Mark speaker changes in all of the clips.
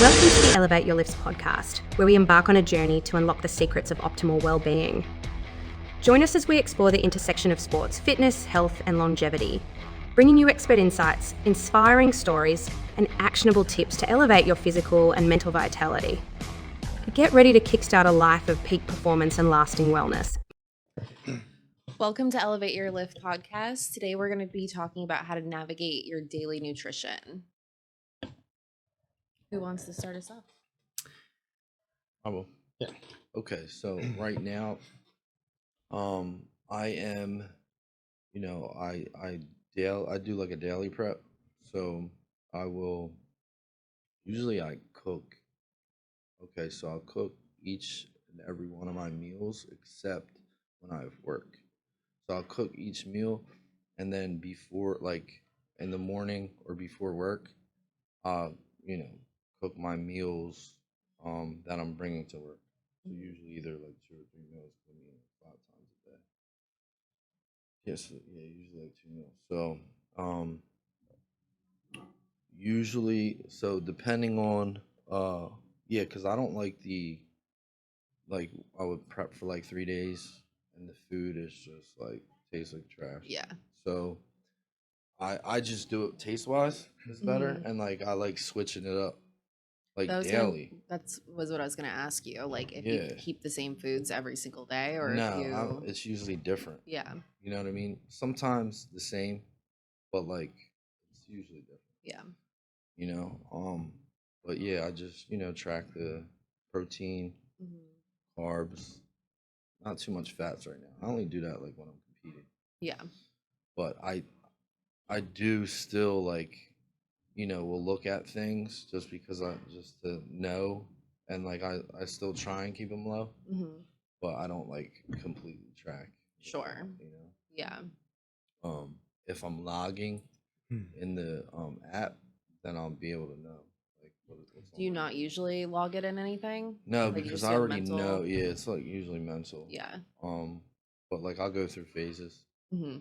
Speaker 1: Welcome to the Elevate Your Lifts podcast, where we embark on a journey to unlock the secrets of optimal well-being. Join us as we explore the intersection of sports, fitness, health, and longevity, bringing you expert insights, inspiring stories, and actionable tips to elevate your physical and mental vitality. Get ready to kickstart a life of peak performance and lasting wellness.
Speaker 2: Welcome to Elevate Your Lift podcast. Today we're going to be talking about how to navigate your daily nutrition. Who wants to start us off?
Speaker 3: I will.
Speaker 4: Yeah.
Speaker 3: Okay, so right now, I am, I do like a daily prep. So I will usually I cook. Okay, so I'll cook each and every one of my meals except when I have work. So I'll cook each meal, and then before, like in the morning or before work, cook my meals that I'm bringing to work. So usually either like 2 or 3 meals for me 5 times a day. Yes, yeah, usually like 2 meals. So usually, so depending on because I don't like I would prep for like 3 days and the food is just like tastes like trash.
Speaker 2: Yeah.
Speaker 3: So I just do it taste wise is better, and like I like switching it up. Like daily.
Speaker 2: That was what I was going to ask you. Like, if
Speaker 3: Yeah.
Speaker 2: you keep the same foods every single day, or
Speaker 3: No,
Speaker 2: if you...
Speaker 3: it's usually different.
Speaker 2: Yeah.
Speaker 3: You know what I mean? Sometimes the same, but like it's usually different.
Speaker 2: Yeah.
Speaker 3: But yeah, I just track the protein, carbs, not too much fats right now. I only do that like when I'm competing.
Speaker 2: Yeah.
Speaker 3: But I do still like will look at things just because just to know, and like I still try and keep them low, but I don't like completely track.
Speaker 2: Sure. Yeah.
Speaker 3: If I'm logging in the app, then I'll be able to know like what's
Speaker 2: Do you not usually log it in anything?
Speaker 3: No,
Speaker 2: Like,
Speaker 3: because I already know. Yeah, it's like usually mental.
Speaker 2: Yeah.
Speaker 3: But like I'll go through phases.
Speaker 2: Yeah.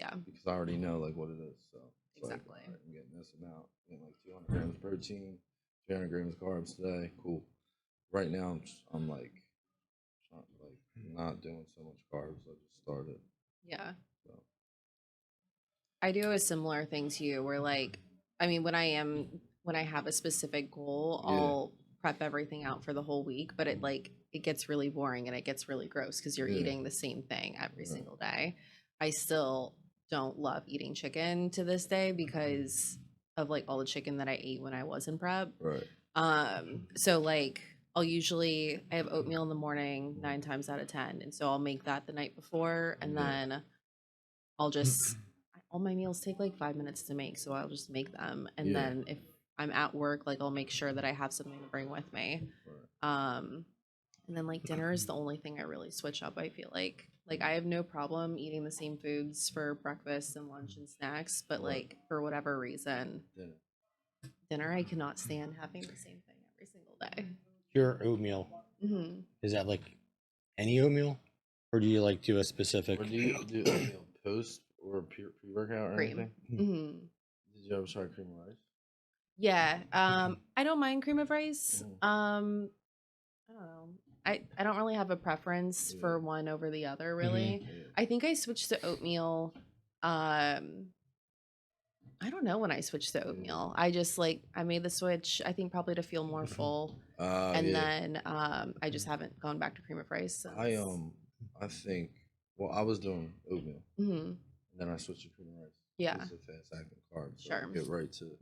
Speaker 3: Because I already know like what it is. So it's
Speaker 2: exactly.
Speaker 3: Like, all right, I'm getting this amount, like 200 grams protein, 300 grams carbs today. Cool. Right now I'm like not doing so much carbs. I just started.
Speaker 2: Yeah.
Speaker 3: So.
Speaker 2: I do a similar thing to you where, like, I mean, when I have a specific goal, I'll prep everything out for the whole week, but it gets really boring and it gets really gross because you're eating the same thing every single day. I still don't love eating chicken to this day because of like all the chicken that I ate when I was in prep.
Speaker 3: Right.
Speaker 2: So like I have oatmeal in the morning 9 times out of 10, and so I'll make that the night before, and then I'll just all my meals take like 5 minutes to make, so I'll just make them, and then if I'm at work, like I'll make sure that I have something to bring with me. And then like dinner is the only thing I really switch up. I feel like I have no problem eating the same foods for breakfast and lunch and snacks, but like for whatever reason, dinner I cannot stand having the same thing every single day.
Speaker 4: Your oatmeal, is that like any oatmeal, or do you like do a specific?
Speaker 3: Or do you do oatmeal post or pre-workout or
Speaker 2: Cream.
Speaker 3: anything? Did you ever try cream of rice?
Speaker 2: Yeah. I don't mind cream of rice. I don't know. I don't really have a preference for one over the other, really. I think I switched to oatmeal. I don't know when I switched to oatmeal. I just I made the switch, I think probably to feel more full. Then I just haven't gone back to cream of rice since.
Speaker 3: I think I was doing oatmeal. And then I switched to cream of rice.
Speaker 2: Yeah.
Speaker 3: It's a fast acting carb. So
Speaker 2: Sure.
Speaker 3: Get right to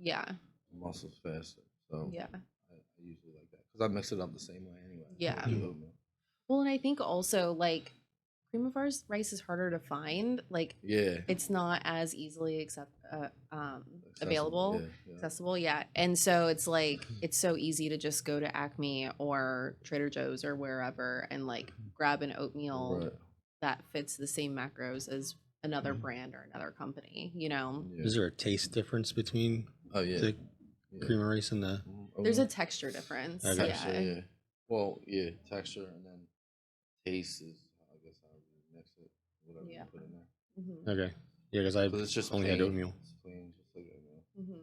Speaker 3: muscles faster. So
Speaker 2: yeah.
Speaker 3: I usually like that because I mix it up the same way anyway.
Speaker 2: Yeah.
Speaker 3: Oatmeal.
Speaker 2: Well, and I think also like cream of rice is harder to find. Like, it's not as easily available, accessible. Yeah. And so it's like, it's so easy to just go to Acme or Trader Joe's or wherever and like grab an oatmeal that fits the same macros as another brand or another company,
Speaker 4: Is there a taste difference between the cream of rice and the...
Speaker 2: There's a texture difference.
Speaker 4: Okay.
Speaker 2: Yeah.
Speaker 3: Well, texture, and then taste is, I guess, how you mix it, whatever you put in there.
Speaker 4: Okay. Yeah, because I
Speaker 3: it's just
Speaker 4: only
Speaker 3: plain,
Speaker 4: had oatmeal.
Speaker 3: It's plain, just like oatmeal.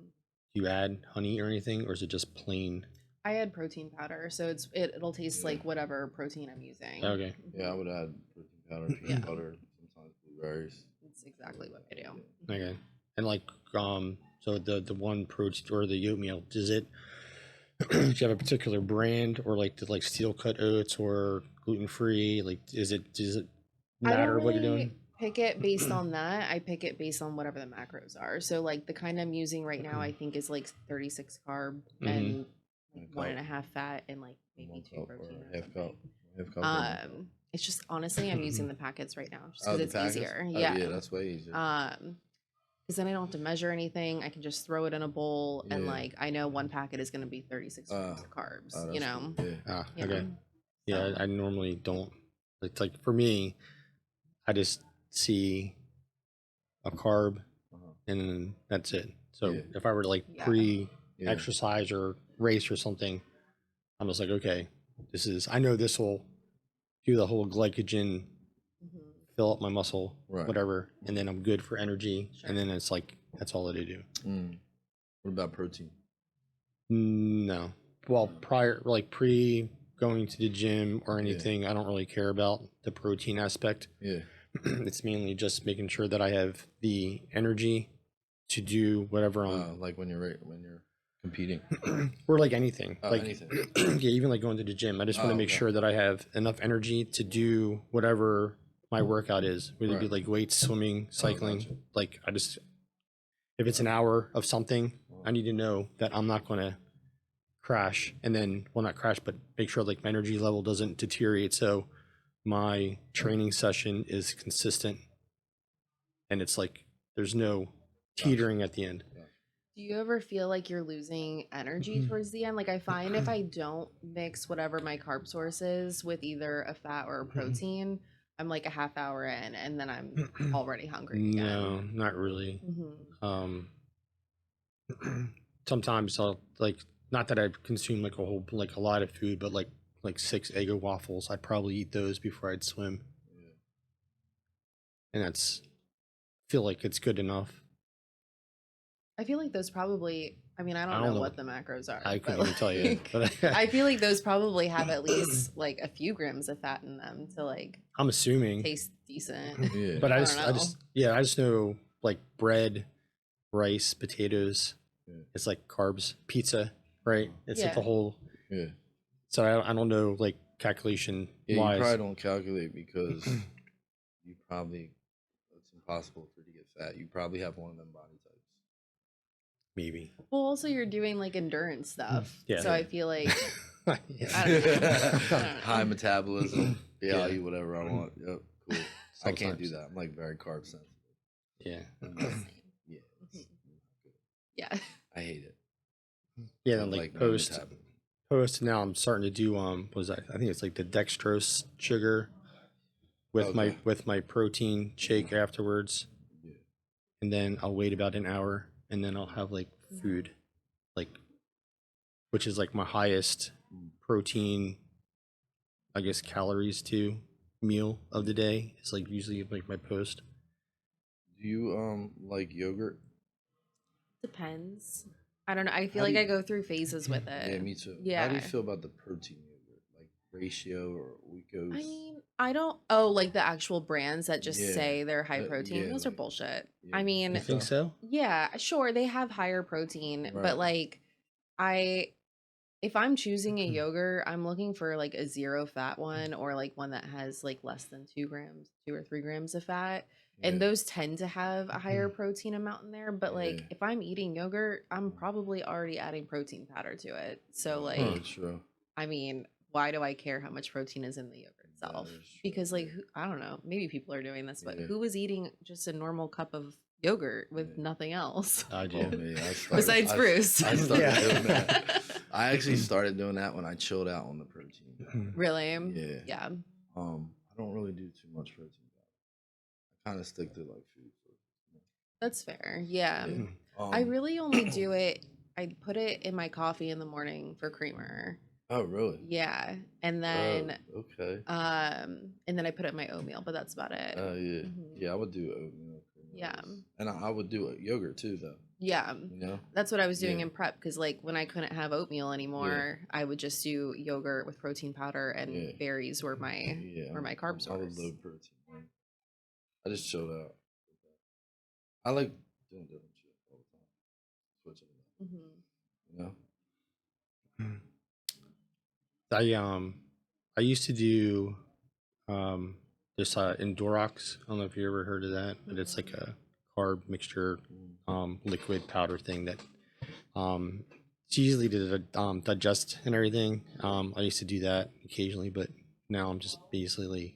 Speaker 4: Do you add honey or anything, or is it just plain
Speaker 2: I add protein powder, so it'll taste like whatever protein I'm using.
Speaker 4: Okay.
Speaker 3: Yeah, I would add protein powder, peanut butter, sometimes blueberries.
Speaker 2: That's exactly what I do.
Speaker 4: Okay. And like so the one protein or the oatmeal, does it do you have a particular brand or like the like steel cut oats or gluten free? Like does it
Speaker 2: I don't
Speaker 4: matter what you're
Speaker 2: really
Speaker 4: doing?
Speaker 2: pick it based on that. I pick it based on whatever the macros are. So like the kind I'm using right now, I think is like 36 carb and like 1.5 fat and like maybe
Speaker 3: One
Speaker 2: 2
Speaker 3: cup
Speaker 2: protein
Speaker 3: or
Speaker 2: or
Speaker 3: half cup.
Speaker 2: something.
Speaker 3: Half cup.
Speaker 2: It's just honestly I'm using the packets right now just
Speaker 3: Oh,
Speaker 2: because
Speaker 3: the
Speaker 2: it's
Speaker 3: packets?
Speaker 2: easier.
Speaker 3: Oh,
Speaker 2: Yeah.
Speaker 3: yeah, that's way easier.
Speaker 2: Because then I don't have to measure anything. I can just throw it in a bowl and
Speaker 3: Yeah.
Speaker 2: like I know one packet is going to be 36 grams of carbs.
Speaker 3: Oh,
Speaker 2: You
Speaker 3: that's
Speaker 2: know.
Speaker 3: good, yeah.
Speaker 2: Yeah.
Speaker 4: Okay. Yeah,
Speaker 2: So-
Speaker 4: I normally don't. It's like for me, I just see a carb and then that's it. So
Speaker 3: Yeah.
Speaker 4: if I were to like
Speaker 2: Yeah.
Speaker 4: pre-exercise or race or something, I'm just like, okay, I know this will do the whole glycogen, fill up my muscle,
Speaker 3: Right.
Speaker 4: whatever, and then I'm good for energy.
Speaker 2: Sure.
Speaker 4: And then it's like, that's all that I do.
Speaker 3: What about protein?
Speaker 4: No. Well, pre going to the gym or anything, I don't really care about the protein aspect.
Speaker 3: Yeah.
Speaker 4: It's mainly just making sure that I have the energy to do whatever I'm
Speaker 3: Like when you're competing.
Speaker 4: or like anything. Like
Speaker 3: Anything.
Speaker 4: yeah, even like going to the gym. I just want to make sure that I have enough energy to do whatever my workout is. Whether it be like weights, swimming, cycling.
Speaker 3: gotcha.
Speaker 4: Like if it's an hour of something, I need to know that I'm not going to crash and then not crash, but make sure like my energy level doesn't deteriorate. So my training session is consistent and it's like there's no teetering at the end.
Speaker 2: Do you ever feel like you're losing energy towards the end? Like I find if I don't mix whatever my carb source is with either a fat or a protein, I'm like a half hour in and then I'm already hungry again.
Speaker 4: No, not really. Sometimes I'll like, not that I consume like a lot of food, but like 6 Eggo waffles, I'd probably eat those before I'd swim. And feel like it's good enough.
Speaker 2: I feel like those probably, I mean, I don't know what the macros are.
Speaker 4: I couldn't
Speaker 2: but,
Speaker 4: even tell you.
Speaker 2: like,
Speaker 4: But
Speaker 2: I feel like those probably have at least like a few grams of fat in them to like
Speaker 4: I'm assuming.
Speaker 2: taste decent.
Speaker 3: Yeah.
Speaker 4: But I
Speaker 2: don't
Speaker 4: just know like bread, rice, potatoes. It's like carbs, pizza, right? It's like the whole.
Speaker 3: Yeah.
Speaker 4: So I don't know like calculation
Speaker 3: Yeah,
Speaker 4: wise.
Speaker 3: you probably don't calculate because it's impossible for you to get fat. You probably have one of them body types.
Speaker 4: Maybe.
Speaker 2: Well, also you're doing like endurance stuff.
Speaker 4: Yeah.
Speaker 2: So I feel like
Speaker 4: Yeah.
Speaker 2: I don't know.
Speaker 3: High metabolism. Yeah,
Speaker 4: Yeah.
Speaker 3: I'll eat whatever I want. Yep, cool. I can't do
Speaker 4: Sometimes.
Speaker 3: that. I'm like very carb sensitive.
Speaker 4: Yeah.
Speaker 3: Yeah.
Speaker 2: yeah.
Speaker 3: I hate it.
Speaker 4: Yeah, then like
Speaker 3: no
Speaker 4: post
Speaker 3: metabolism.
Speaker 4: now I'm starting to do I think it's like the dextrose sugar with my protein shake afterwards.
Speaker 3: Yeah.
Speaker 4: And then I'll wait about an hour and then I'll have like food, like which is like my highest protein, I guess calories to meal of the day. It's like usually like my post.
Speaker 3: Do you like yogurt?
Speaker 2: Depends. I don't know. I feel
Speaker 3: How do
Speaker 2: like I
Speaker 3: you-
Speaker 2: go through phases with it.
Speaker 3: Yeah, me too.
Speaker 2: Yeah.
Speaker 3: How do you feel about the protein yogurt? Like Ratio or Oikos?
Speaker 2: I mean, I don't. Oh, like the actual brands that just
Speaker 3: Yeah.
Speaker 2: say they're high protein.
Speaker 3: yeah,
Speaker 2: Those are
Speaker 3: like-
Speaker 2: bullshit.
Speaker 3: yeah.
Speaker 2: I mean,
Speaker 4: You think so?
Speaker 2: yeah, sure, they have higher protein,
Speaker 3: Right.
Speaker 2: but like, if I'm choosing a yogurt, I'm looking for like a 0 fat one or like one that has like less than 2 or 3 grams of fat. And
Speaker 3: Yeah.
Speaker 2: those tend to have a higher protein amount in there. But like,
Speaker 3: Yeah.
Speaker 2: if I'm eating yogurt, I'm probably already adding protein powder to it. So like,
Speaker 3: Oh, true.
Speaker 2: I mean, why do I care how much protein is in the yogurt itself?
Speaker 3: That is true,
Speaker 2: Because like,
Speaker 3: yeah.
Speaker 2: I don't know, maybe people are doing this, but
Speaker 3: Yeah.
Speaker 2: who is eating just a normal cup of yogurt with
Speaker 3: Yeah.
Speaker 2: nothing else?
Speaker 4: I do.
Speaker 3: Oh, man, I started-
Speaker 2: Besides
Speaker 3: I-
Speaker 2: Bruce.
Speaker 3: I started
Speaker 4: Yeah.
Speaker 3: doing that. I actually started doing that when I chilled out on the protein.
Speaker 2: Really?
Speaker 3: Yeah.
Speaker 2: Yeah.
Speaker 3: I don't really do too much protein. I kind of stick to like food.
Speaker 2: That's fair. Yeah.
Speaker 3: Yeah.
Speaker 2: I really only do it, I put it in my coffee in the morning for creamer.
Speaker 3: Oh, really?
Speaker 2: Yeah. And then
Speaker 3: Oh, okay.
Speaker 2: and then I put it in my oatmeal, but that's about it.
Speaker 3: Oh, yeah.
Speaker 2: Mhm.
Speaker 3: Yeah, I would do oatmeal.
Speaker 2: Yeah.
Speaker 3: And I would do yogurt too, though.
Speaker 2: Yeah.
Speaker 3: You know.
Speaker 2: That's what I was doing
Speaker 3: Yeah.
Speaker 2: in prep because, like, when I couldn't have oatmeal anymore, I would just do yogurt with protein powder and
Speaker 3: Yeah.
Speaker 2: berries were my
Speaker 3: Yeah.
Speaker 2: were my carb
Speaker 3: I would
Speaker 2: source.
Speaker 3: low protein. Man. I just chilled out. I like doing different shit all the time. Switching it up. You know.
Speaker 4: I used to do this Endorox. I don't know if you ever heard of that, but it's like a carb mixture liquid powder thing that it's easily to digest and everything. I used to do that occasionally, but now I'm just basically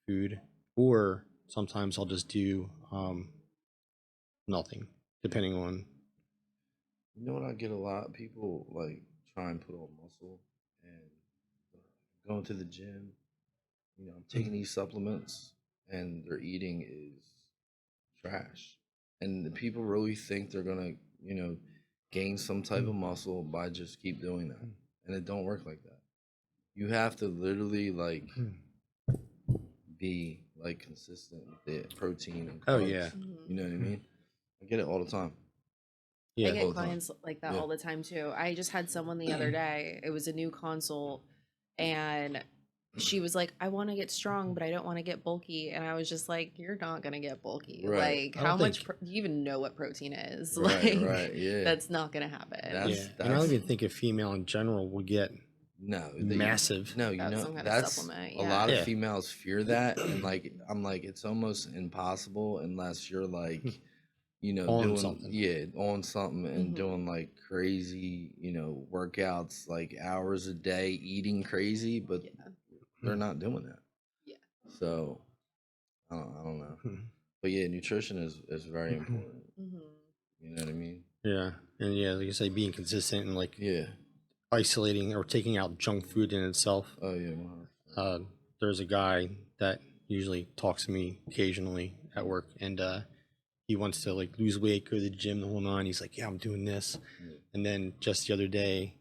Speaker 4: food, or sometimes I'll just do nothing, depending on.
Speaker 3: You know what I get a lot? People like try and put on muscle and going to the gym. You know, taking these supplements and their eating is trash. And the people really think they're gonna, you know, gain some type of muscle by just keep doing that. And it don't work like that. You have to literally like be like consistent with the protein and carbs.
Speaker 4: Oh, yeah.
Speaker 3: You know what I mean? I get it all the time.
Speaker 4: Yeah,
Speaker 2: I
Speaker 3: all
Speaker 2: get
Speaker 3: the time.
Speaker 2: clients like that
Speaker 3: Yeah.
Speaker 2: all the time too. I just had someone the other day. It was a new consult, and she was like, "I want to get strong, but I don't want to get bulky." And I was just like, "You're not gonna get bulky.
Speaker 3: Right.
Speaker 2: Like,
Speaker 4: I don't
Speaker 2: how much?
Speaker 4: think-
Speaker 2: Do you even know what protein is?
Speaker 3: Right,
Speaker 2: Like,
Speaker 3: right, yeah.
Speaker 2: that's not gonna happen."
Speaker 3: That's-
Speaker 4: yeah. And I don't even think a female in general will get
Speaker 3: No,
Speaker 4: massive.
Speaker 3: No, you
Speaker 2: That's
Speaker 3: know
Speaker 2: some kind of
Speaker 3: that's
Speaker 2: supplement,
Speaker 3: a lot of
Speaker 4: Yeah.
Speaker 3: females fear that, and like I'm like it's almost impossible unless you're like, you know,
Speaker 4: On
Speaker 3: doing
Speaker 4: something.
Speaker 3: on something and
Speaker 2: Mhm.
Speaker 3: doing like crazy, you know, workouts like hours a day, eating crazy, but
Speaker 2: Yeah.
Speaker 3: they're not doing that.
Speaker 2: Yeah.
Speaker 3: So I don't know, but yeah, nutrition is very important.
Speaker 2: Mhm.
Speaker 3: You know what I mean?
Speaker 4: Yeah, and yeah, like you say, being consistent and like
Speaker 3: Yeah.
Speaker 4: isolating or taking out junk food in itself.
Speaker 3: Oh yeah. 100%.
Speaker 4: There's a guy that usually talks to me occasionally at work, and he wants to like lose weight, go to the gym, the whole nine. He's like, "Yeah, I'm doing this,"
Speaker 3: Yeah.
Speaker 4: and then just the other day,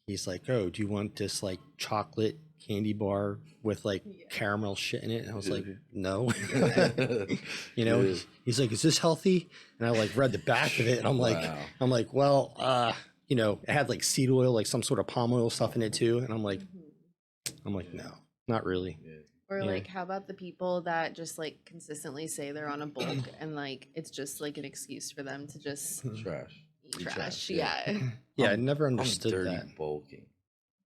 Speaker 4: he's like, "Oh, do you want this like chocolate candy bar with like caramel shit in it?" And I was like, "No." You know,
Speaker 3: Yeah.
Speaker 4: he's like, "Is this healthy?" And I like read the back of it, and I'm like,
Speaker 3: Wow.
Speaker 4: "Well, you know, it had like seed oil, like some sort of palm oil stuff in it too." And I'm like, "No, not really."
Speaker 3: Yeah.
Speaker 2: Or
Speaker 4: Yeah.
Speaker 2: like, how about the people that just like consistently say they're on a bulk and like it's just like an excuse for them to just
Speaker 3: Trash.
Speaker 2: eat
Speaker 3: Eat
Speaker 2: trash?
Speaker 3: yeah.
Speaker 2: Yeah.
Speaker 4: Yeah, I never understood
Speaker 3: I'm dirty
Speaker 4: that.
Speaker 3: bulking.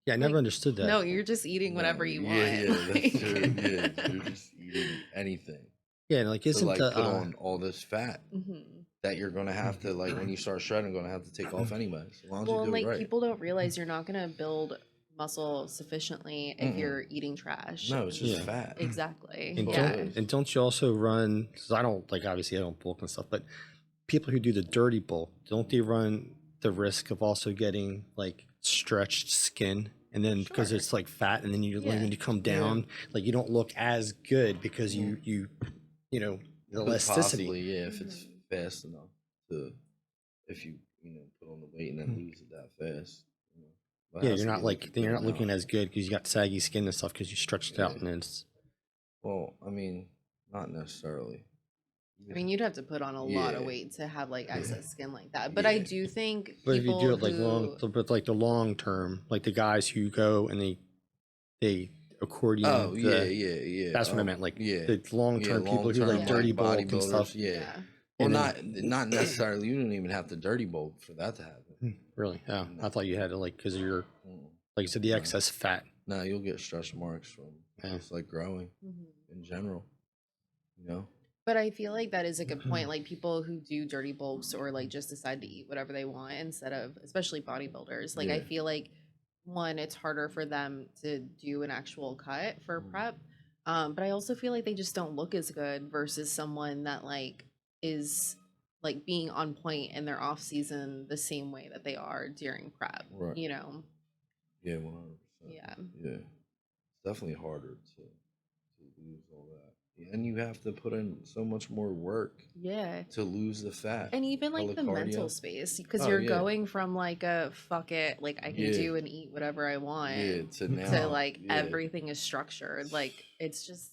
Speaker 4: Yeah, I never
Speaker 2: Like,
Speaker 4: understood that.
Speaker 2: No, you're just eating whatever you want.
Speaker 3: Yeah, that's
Speaker 2: like-
Speaker 3: true. Yeah, you're just eating anything.
Speaker 4: Yeah, and like
Speaker 3: So
Speaker 4: isn't
Speaker 3: like
Speaker 4: the
Speaker 3: put on all this fat
Speaker 2: Mhm.
Speaker 3: that you're gonna have to like when you start shredding, gonna have to take off anyway. So why don't
Speaker 2: Well,
Speaker 3: you
Speaker 2: and
Speaker 3: do
Speaker 2: like
Speaker 3: it right?
Speaker 2: people don't realize you're not gonna build muscle sufficiently if
Speaker 3: Mm-mm.
Speaker 2: you're eating trash.
Speaker 3: No, it's just
Speaker 4: Yeah.
Speaker 3: fat.
Speaker 2: Exactly.
Speaker 4: and
Speaker 2: Yeah.
Speaker 4: don't you also run? Because I don't like obviously I don't bulk and stuff, but people who do the dirty bulk, don't they run the risk of also getting like stretched skin? And then because
Speaker 2: Sure.
Speaker 4: it's like fat, and then you
Speaker 2: Yeah.
Speaker 4: when you come down, like you don't look as good because you know the
Speaker 3: But
Speaker 4: elasticity.
Speaker 3: possibly, yeah, if it's
Speaker 2: Mhm.
Speaker 3: fast enough to if you put on the weight and then lose it that fast. You know. But it
Speaker 4: Yeah,
Speaker 3: has
Speaker 4: you're
Speaker 3: to
Speaker 4: not
Speaker 3: be,
Speaker 4: like
Speaker 3: a
Speaker 4: then you're
Speaker 3: good
Speaker 4: not looking
Speaker 3: amount.
Speaker 4: as good because you got saggy skin and stuff because you stretched it out,
Speaker 3: Yeah.
Speaker 4: and then it's
Speaker 3: Well, I mean, not necessarily.
Speaker 2: I mean, you'd have to put on a lot of
Speaker 3: Yeah.
Speaker 2: weight to have like excess skin like that. But I
Speaker 3: Yeah.
Speaker 2: do think
Speaker 4: But if you
Speaker 2: people
Speaker 4: do it like
Speaker 2: who
Speaker 4: but like the long term, like the guys who go and they accordion
Speaker 3: Oh yeah,
Speaker 4: the,
Speaker 3: yeah.
Speaker 4: that's what I meant. Like
Speaker 3: yeah,
Speaker 4: the long term people who
Speaker 3: long-term,
Speaker 4: like dirty
Speaker 3: like,
Speaker 4: bulk and stuff.
Speaker 3: bodybuilders, yeah.
Speaker 2: yeah.
Speaker 3: Well,
Speaker 4: And
Speaker 3: not
Speaker 4: then-
Speaker 3: not necessarily. You don't even have to dirty bulk for that to happen.
Speaker 4: Really? Yeah, I thought you had to like because you're
Speaker 3: Mm.
Speaker 4: like you said the
Speaker 3: No.
Speaker 4: excess fat.
Speaker 3: No, you'll get stretch marks from
Speaker 4: Yeah.
Speaker 3: just like growing
Speaker 2: Mhm.
Speaker 3: in general. You know.
Speaker 2: But I feel like that is a good point. Like people who do dirty bulks or like just decide to eat whatever they want instead of, especially bodybuilders. Like I
Speaker 3: Yeah.
Speaker 2: feel like one, it's harder for them to do an actual cut for
Speaker 3: Mm.
Speaker 2: prep. But I also feel like they just don't look as good versus someone that like is like being on point in their off season the same way that they are during prep.
Speaker 3: Right.
Speaker 2: You know?
Speaker 3: Yeah, 100%.
Speaker 2: Yeah.
Speaker 3: Yeah, it's definitely harder to lose all that, and you have to put in so much more work
Speaker 2: Yeah.
Speaker 3: to lose the fat.
Speaker 2: And even like
Speaker 3: Hella
Speaker 2: the mental
Speaker 3: cardio.
Speaker 2: space, because
Speaker 3: Oh,
Speaker 2: you're
Speaker 3: yeah.
Speaker 2: going from like a fuck it, like I can
Speaker 3: Yeah.
Speaker 2: do and eat whatever I want,
Speaker 3: Yeah, to
Speaker 2: to
Speaker 3: now,
Speaker 2: like
Speaker 3: yeah.
Speaker 2: everything is structured. Like it's just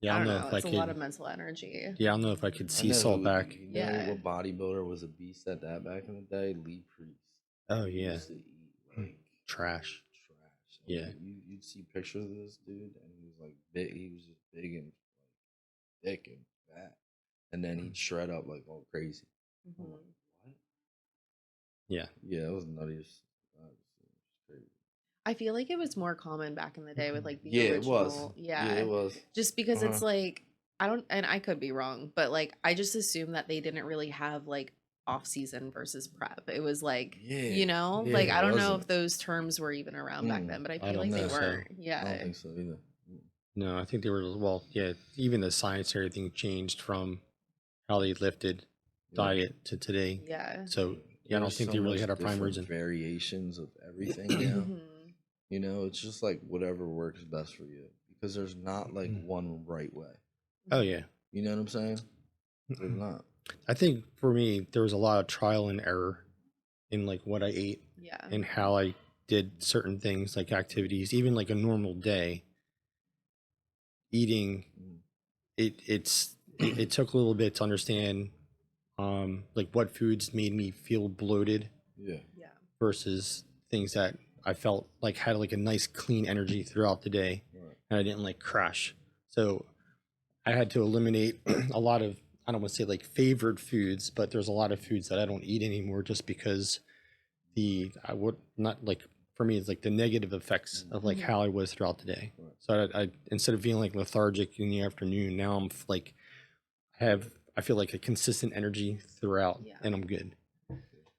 Speaker 4: Yeah,
Speaker 2: I
Speaker 4: I
Speaker 2: don't
Speaker 4: don't know
Speaker 2: know.
Speaker 4: if I
Speaker 2: It's a lot
Speaker 4: could.
Speaker 2: of mental energy.
Speaker 4: Yeah, I don't know if I could
Speaker 3: I
Speaker 4: sea
Speaker 3: know
Speaker 4: salt back.
Speaker 3: you know
Speaker 2: Yeah.
Speaker 3: what bodybuilder was a beast at that back in the day? Lee Priest.
Speaker 4: Oh
Speaker 3: He
Speaker 4: yeah,
Speaker 3: used to eat like
Speaker 4: trash.
Speaker 3: trash.
Speaker 4: Yeah.
Speaker 3: You'd see pictures of this dude, and he was like big. He was just big and like thick and fat, and then he'd shred up like all crazy. I'm
Speaker 2: Mhm.
Speaker 3: like, what?
Speaker 4: Yeah,
Speaker 3: Yeah, it was nuttiest. That was crazy.
Speaker 2: I feel like it was more common back in the day with like the
Speaker 3: Yeah, it was.
Speaker 2: original.
Speaker 3: Yeah,
Speaker 2: Yeah.
Speaker 3: it was.
Speaker 2: Just because
Speaker 3: Uh-huh.
Speaker 2: it's like, I don't, and I could be wrong, but like, I just assume that they didn't really have like off season versus prep. It was like,
Speaker 3: Yeah,
Speaker 2: like,
Speaker 3: yeah,
Speaker 2: I
Speaker 3: it
Speaker 2: don't know if
Speaker 3: wasn't.
Speaker 2: those terms were even around back then, but I
Speaker 4: I
Speaker 2: feel
Speaker 4: don't
Speaker 2: like they
Speaker 4: think so.
Speaker 2: weren't.
Speaker 3: I don't
Speaker 2: Yeah.
Speaker 3: think so either.
Speaker 4: No, I think they were. Well, yeah. Even the science and everything changed from how they lifted
Speaker 3: Yeah.
Speaker 4: diet to today.
Speaker 2: Yeah.
Speaker 4: So yeah, I don't
Speaker 3: There's
Speaker 4: think
Speaker 3: so
Speaker 4: they really
Speaker 3: much
Speaker 4: had a prime
Speaker 3: different
Speaker 4: reason.
Speaker 3: variations of everything now.
Speaker 2: Mhm.
Speaker 3: You know, it's just like whatever works best for you because there's not like one right way.
Speaker 4: Oh yeah.
Speaker 3: You know what I'm saying? There's not.
Speaker 4: I think for me, there was a lot of trial and error in like what I ate
Speaker 2: Yeah.
Speaker 4: and how I did certain things, like activities, even like a normal day. Eating,
Speaker 3: Mm.
Speaker 4: it took a little bit to understand, like what foods made me feel bloated
Speaker 3: Yeah.
Speaker 2: Yeah.
Speaker 4: versus things that I felt like had like a nice clean energy throughout the day,
Speaker 3: Right.
Speaker 4: and I didn't like crash. So I had to eliminate a lot of, I don't want to say like favored foods, but there's a lot of foods that I don't eat anymore just because I would not like, for me, it's like the negative effects of like
Speaker 2: Mhm.
Speaker 4: how I was throughout the day.
Speaker 3: Right.
Speaker 4: So I instead of feeling like lethargic in the afternoon, now like I feel like a consistent energy throughout,
Speaker 2: Yeah.
Speaker 4: and I'm good.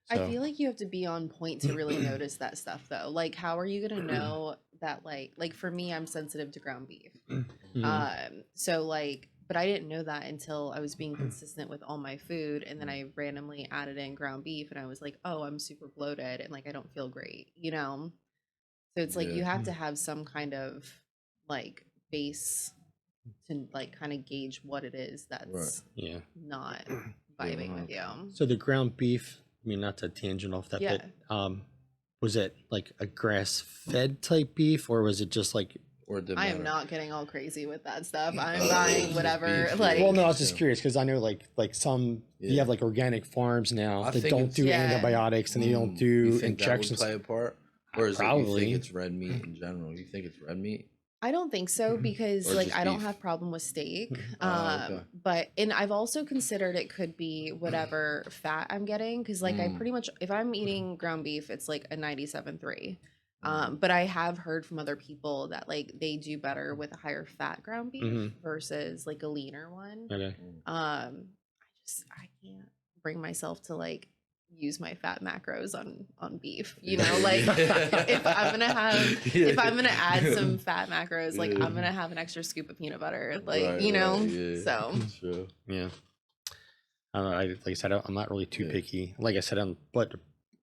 Speaker 2: I
Speaker 4: So
Speaker 2: feel like you have to be on point to really notice that stuff though. Like how are you gonna know that like for me, I'm sensitive to ground beef.
Speaker 4: mhm.
Speaker 2: So like but I didn't know that until I was being consistent with all my food and then I randomly added in ground beef and I was like, "Oh, I'm super bloated and like I don't feel great." You know? So it's like you
Speaker 3: Yeah.
Speaker 2: have to have some kind of like base to like kind of gauge what it is that's
Speaker 4: Yeah.
Speaker 2: not
Speaker 3: Yeah,
Speaker 2: vibing with
Speaker 3: 100%.
Speaker 2: you.
Speaker 4: So the ground beef, I mean, not to tangent off that,
Speaker 2: Yeah.
Speaker 4: but was it like a grass fed type beef, or was it just like?
Speaker 3: Or it didn't
Speaker 2: I am
Speaker 3: matter.
Speaker 2: not getting all crazy with that stuff. I'm
Speaker 3: it's
Speaker 2: buying
Speaker 3: just
Speaker 2: whatever.
Speaker 3: beef,
Speaker 2: Like,
Speaker 3: yeah.
Speaker 4: Well, no, I was just
Speaker 3: Yeah.
Speaker 4: curious because I know like some you
Speaker 3: Yeah.
Speaker 4: have like organic farms now
Speaker 3: I
Speaker 4: that
Speaker 3: think
Speaker 4: don't
Speaker 3: it's-
Speaker 4: do
Speaker 2: Yeah.
Speaker 4: antibiotics and they don't do
Speaker 3: You think
Speaker 4: injections.
Speaker 3: that would play a part? Or is it you
Speaker 4: Probably.
Speaker 3: think it's red meat in general? You think it's red meat?
Speaker 2: I don't think so because
Speaker 3: Or
Speaker 2: like
Speaker 3: just
Speaker 2: I don't
Speaker 3: beef?
Speaker 2: have problem with steak.
Speaker 3: Okay.
Speaker 2: But and I've also considered it could be whatever fat I'm getting because like I pretty much if I'm eating ground beef, it's like a 97.3. But I have heard from other people that like they do better with a higher fat ground beef
Speaker 4: Mhm.
Speaker 2: versus like a leaner one.
Speaker 4: Okay.
Speaker 2: I can't bring myself to like use my fat macros on beef. You know, like if I'm gonna add some fat macros, like
Speaker 3: Yeah.
Speaker 2: I'm gonna have an extra scoop of peanut butter, like
Speaker 3: Right,
Speaker 2: you know.
Speaker 3: right, yeah.
Speaker 2: So
Speaker 3: True.
Speaker 4: Yeah. I don't know. Like I said, I'm not really too
Speaker 3: Yeah.
Speaker 4: picky. Like I said, I'm but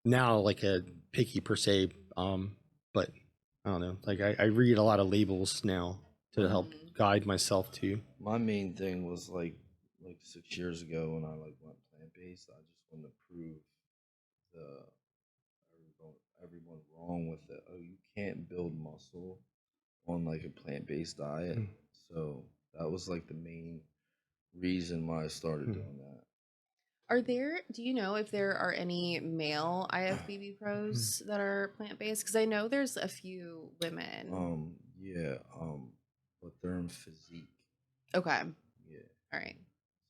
Speaker 4: now like a picky per se. But I don't know. Like I read a lot of labels now to help guide myself to.
Speaker 3: My main thing was like 6 years ago when I like went plant based. I just wanted to prove the everyone wrong with it. Oh, you can't build muscle on like a plant based diet. So that was like the main reason why I started doing that.
Speaker 2: do you know if there are any male IFBB pros that are plant based? Because I know there's a few women.
Speaker 3: Yeah, but they're in physique.
Speaker 2: Okay.
Speaker 3: Yeah.
Speaker 2: All right.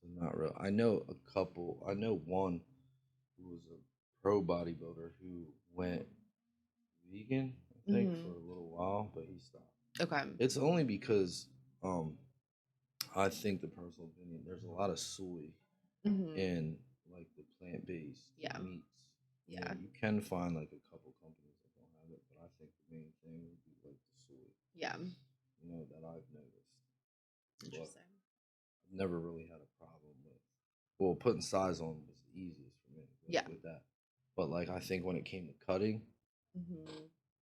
Speaker 3: So not real. I know a couple. I know one who was a pro bodybuilder who went vegan, I think, for a little while, but he stopped.
Speaker 2: Okay.
Speaker 3: It's only because I think the personal opinion, there's a lot of soy in like the plant based
Speaker 2: Yeah.
Speaker 3: meats. You
Speaker 2: Yeah.
Speaker 3: know, you can find like a couple companies that don't have it, but I think the main thing would be like the soy.
Speaker 2: Yeah.
Speaker 3: You know, that I've noticed.
Speaker 2: Interesting.
Speaker 3: I've never really had a problem with. Well, putting size on was the easiest for me.
Speaker 2: Yeah.
Speaker 3: With that, but like I think when it came to cutting,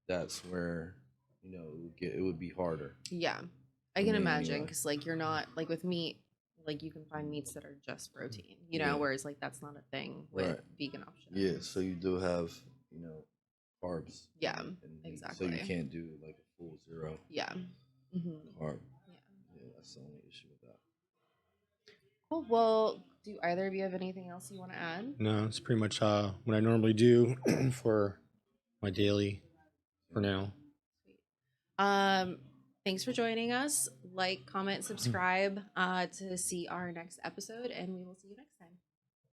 Speaker 3: that's where it would be harder.
Speaker 2: Yeah. I
Speaker 3: For
Speaker 2: can
Speaker 3: me
Speaker 2: imagine
Speaker 3: anyway.
Speaker 2: because like you're not like with meat, like you can find meats that are just protein, you know,
Speaker 3: Yeah.
Speaker 2: whereas like that's not a thing with
Speaker 3: Right.
Speaker 2: vegan options.
Speaker 3: Yeah, so you do have carbs.
Speaker 2: Yeah,
Speaker 3: in meat,
Speaker 2: exactly.
Speaker 3: So you can't do like a full zero
Speaker 2: Yeah.
Speaker 3: carb.
Speaker 2: Yeah.
Speaker 3: Yeah, that's the only issue with
Speaker 2: Cool. Well, do either of you have anything else you want to add?
Speaker 4: No, it's pretty much what I normally do for my daily for now.
Speaker 2: Um, Thanks for joining us. Like, comment, subscribe to see our next episode, and we will see you next time.